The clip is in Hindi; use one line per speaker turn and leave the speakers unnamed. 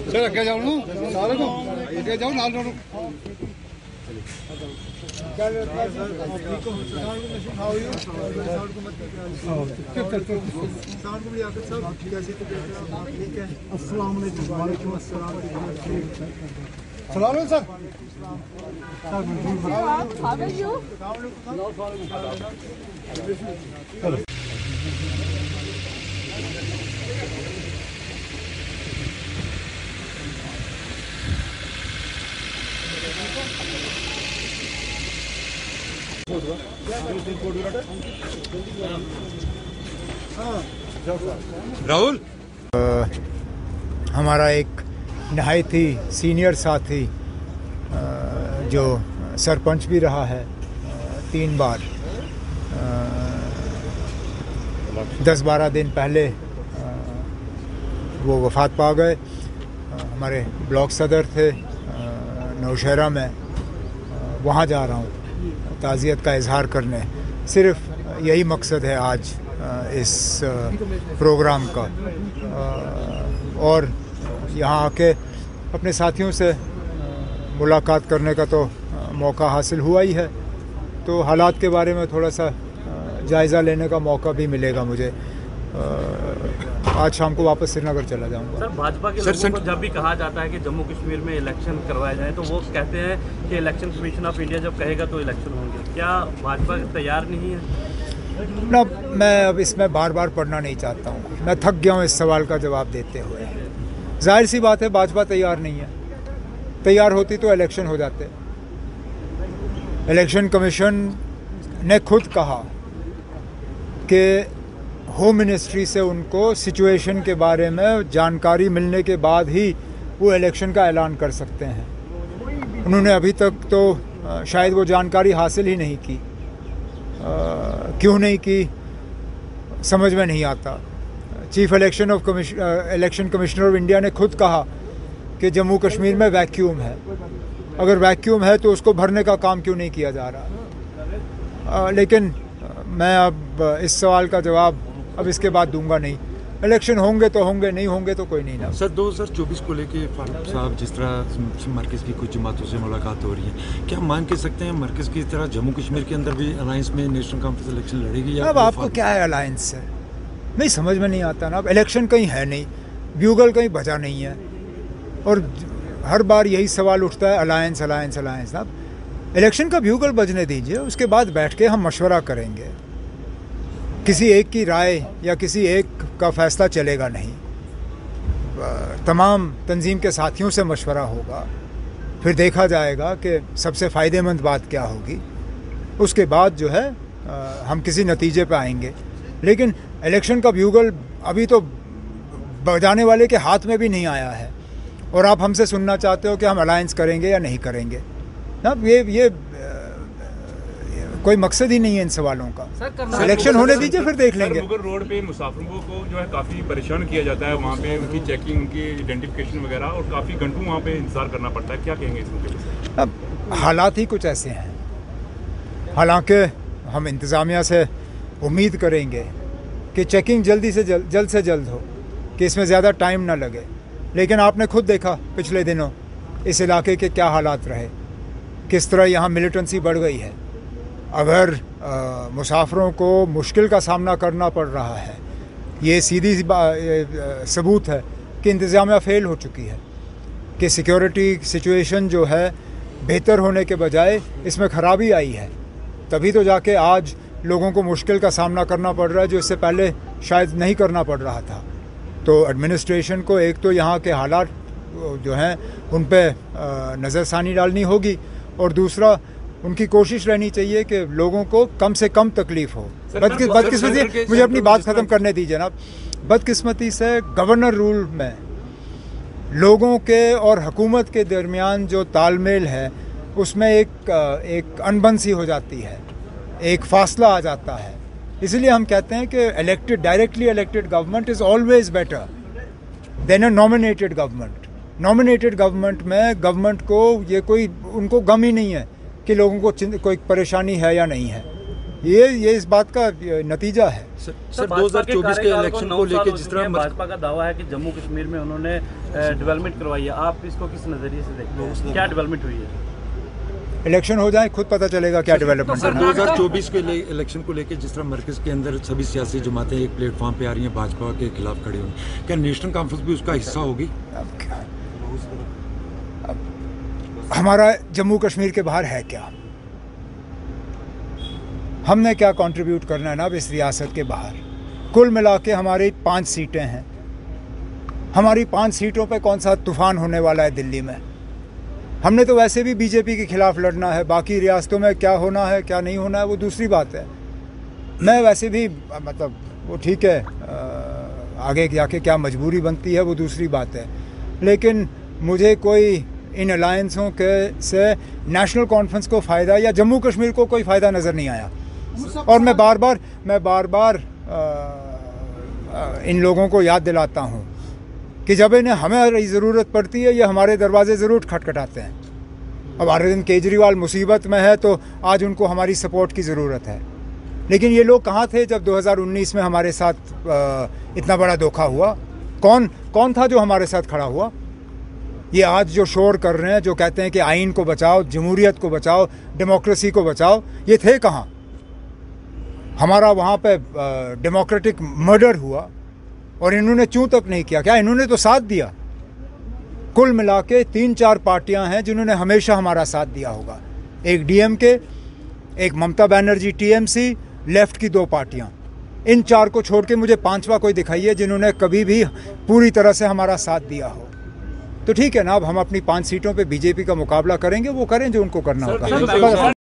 सर अगे जाओ ना सारे को अगे जाओ नाल नाल सलाम सर
राहुल
हमारा एक नहायत ही सीनियर साथी जो सरपंच भी रहा है 3 बार, 10-12 दिन पहले वो वफ़ात पा गए। हमारे ब्लॉक सदर थे नौशहरा में, वहाँ जा रहा हूँ ताज़ियत का इजहार करने। सिर्फ यही मकसद है आज इस प्रोग्राम का, और यहाँ आके अपने साथियों से मुलाकात करने का तो मौका हासिल हुआ ही है, तो हालात के बारे में थोड़ा सा जायज़ा लेने का मौका भी मिलेगा मुझे। आज शाम को वापस श्रीनगर चला जाऊंगा।
सर, भाजपा के लोगों को जब भी कहा जाता है कि जम्मू कश्मीर में इलेक्शन करवाए जाए तो वो कहते हैं कि इलेक्शन कमीशन ऑफ इंडिया जब कहेगा तो इलेक्शन होंगे। क्या भाजपा तैयार नहीं है?
ना, मैं अब इसमें बार बार पढ़ना नहीं चाहता हूँ। मैं थक गया हूँ इस सवाल का जवाब देते हुए। जाहिर सी बात है भाजपा तैयार नहीं है। तैयार होती तो इलेक्शन हो जाते। इलेक्शन कमीशन ने खुद कहा कि होम मिनिस्ट्री से उनको सिचुएशन के बारे में जानकारी मिलने के बाद ही वो इलेक्शन का ऐलान कर सकते हैं। उन्होंने अभी तक तो शायद वो जानकारी हासिल ही नहीं की। क्यों नहीं की समझ में नहीं आता। Chief election commissioner of India ने खुद कहा कि जम्मू कश्मीर में वैक्यूम है। अगर वैक्यूम है तो उसको भरने का काम क्यों नहीं किया जा रहा। लेकिन मैं अब इस सवाल का जवाब अब इसके बाद दूंगा नहीं। इलेक्शन होंगे तो होंगे, नहीं होंगे तो कोई नहीं ना।
सर, 2024 को लेके फारूक साहब जिस तरह मरकज़ की कुछ जमातों से मुलाकात हो रही है, क्या मान के सकते हैं मरकज़ की तरह जम्मू कश्मीर के अंदर भी अलायंस में नेशनल कॉन्फ्रेंस इलेक्शन लड़ेगी?
अब आपको क्या है अलायंस से, नहीं समझ में नहीं आता ना। अब इलेक्शन कहीं है नहीं, ब्यूगल कहीं बजा नहीं है, और हर बार यही सवाल उठता है अलायंस अलायंस अलायंस। ना, इलेक्शन का ब्यूगल बजने दीजिए, उसके बाद बैठ के हम मशवरा करेंगे। किसी एक की राय या किसी एक का फैसला चलेगा नहीं। तमाम तंजीम के साथियों से मशवरा होगा, फिर देखा जाएगा कि सबसे फ़ायदेमंद बात क्या होगी। उसके बाद जो है हम किसी नतीजे पे आएंगे। लेकिन इलेक्शन का ब्यूगल अभी तो बजाने वाले के हाथ में भी नहीं आया है, और आप हमसे सुनना चाहते हो कि हम अलायंस करेंगे या नहीं करेंगे। ना, ये कोई मकसद ही नहीं है इन सवालों का। इलेक्शन होने दीजिए, फिर देख लेंगे।
मुगल रोड पे मुसाफिरों को जो है काफ़ी परेशान किया जाता है, वहाँ पे उनकी चेकिंग, उनकी आइडेंटिफिकेशन वगैरह, और काफ़ी घंटों वहाँ पे इंतजार करना पड़ता है। क्या कहेंगे इस मुद्दे पर?
अब हालात ही कुछ ऐसे हैं। हालांकि हम इंतज़ामिया से उम्मीद करेंगे कि चेकिंग जल्द से जल्द हो, कि इसमें ज़्यादा टाइम ना लगे। लेकिन आपने खुद देखा पिछले दिनों इस इलाके के क्या हालात रहे, किस तरह यहाँ मिलिटेंसी बढ़ गई है। अगर मुसाफिरों को मुश्किल का सामना करना पड़ रहा है, ये सीधी सबूत है कि इंतज़ामिया फ़ेल हो चुकी है, कि सिक्योरिटी सिचुएशन जो है बेहतर होने के बजाय इसमें ख़राबी आई है। तभी तो जाके आज लोगों को मुश्किल का सामना करना पड़ रहा है, जो इससे पहले शायद नहीं करना पड़ रहा था। तो एडमिनिस्ट्रेशन को एक तो यहाँ के हालात जो हैं उन पर नज़रसानी डालनी होगी, और दूसरा उनकी कोशिश रहनी चाहिए कि लोगों को कम से कम तकलीफ हो। बदकिस्मती, मुझे अपनी बात ख़त्म करने दीजिए ना। बदकिस्मती से गवर्नर रूल में लोगों के और हुकूमत के दरमियान जो तालमेल है, उसमें एक अनबन सी हो जाती है, एक फासला आ जाता है। इसलिए हम कहते हैं कि directly elected government is always better than a nominated government. Nominated government में गवर्नमेंट को ये कोई उनको गम ही नहीं है कि लोगों को कोई परेशानी है या नहीं है। ये इस बात का नतीजा है।
सर 2024 के इलेक्शन को लेकर जिस तरह
भाजपा का दावा है कि जम्मू कश्मीर में उन्होंने डेवलपमेंट करवाई है, आप इसको किस नजरिए से देखते हैं? क्या डेवलपमेंट हुई है?
इलेक्शन हो जाए खुद पता चलेगा क्या डेवलपमेंट
सर
है।
2024 के इलेक्शन को लेकर जिस तरह मरकज़ के अंदर सभी सियासी जमातें एक प्लेटफॉर्म पे आ रही हैं भाजपा के खिलाफ खड़ी हुई, क्या नेशनल कॉन्फ्रेंस भी उसका हिस्सा होगी?
अब हमारा जम्मू कश्मीर के बाहर है क्या? हमने क्या कंट्रीब्यूट करना है ना इस रियासत के बाहर? कुल मिला के हमारी 5 सीटें हैं। हमारी 5 सीटों पे कौन सा तूफान होने वाला है दिल्ली में? हमने तो वैसे भी बीजेपी के खिलाफ लड़ना है, बाकी रियासतों में क्या होना है क्या नहीं होना है वो दूसरी बात है। मैं वैसे भी मतलब वो ठीक है, आगे जाके क्या मजबूरी बनती है वो दूसरी बात है, लेकिन मुझे कोई इन अलायंसों के से नेशनल कॉन्फ्रेंस को फ़ायदा या जम्मू कश्मीर को कोई फ़ायदा नज़र नहीं आया। और मैं बार बार इन लोगों को याद दिलाता हूँ कि जब इन्हें हमें ज़रूरत पड़ती है ये हमारे दरवाजे ज़रूर खटखटाते हैं। अब अरविंद केजरीवाल मुसीबत में है तो आज उनको हमारी सपोर्ट की ज़रूरत है, लेकिन ये लोग कहाँ थे जब 2019 में हमारे साथ इतना बड़ा धोखा हुआ? कौन था जो हमारे साथ खड़ा हुआ? ये आज जो शोर कर रहे हैं, जो कहते हैं कि आइन को बचाओ, जमहूरियत को बचाओ, डेमोक्रेसी को बचाओ, ये थे कहाँ? हमारा वहाँ पे डेमोक्रेटिक मर्डर हुआ और इन्होंने चूं तक नहीं किया। क्या इन्होंने तो साथ दिया? कुल मिला के 3-4 पार्टियां हैं जिन्होंने हमेशा हमारा साथ दिया होगा। एक डीएमके, एक ममता बनर्जी टीएमसी, लेफ्ट की 2 पार्टियां। इन 4 को छोड़ के मुझे 5वां कोई दिखाइए जिन्होंने कभी भी पूरी तरह से हमारा साथ दिया हो। तो ठीक है ना, अब हम अपनी 5 सीटों पे बीजेपी का मुकाबला करेंगे, वो करें जो उनको करना होगा।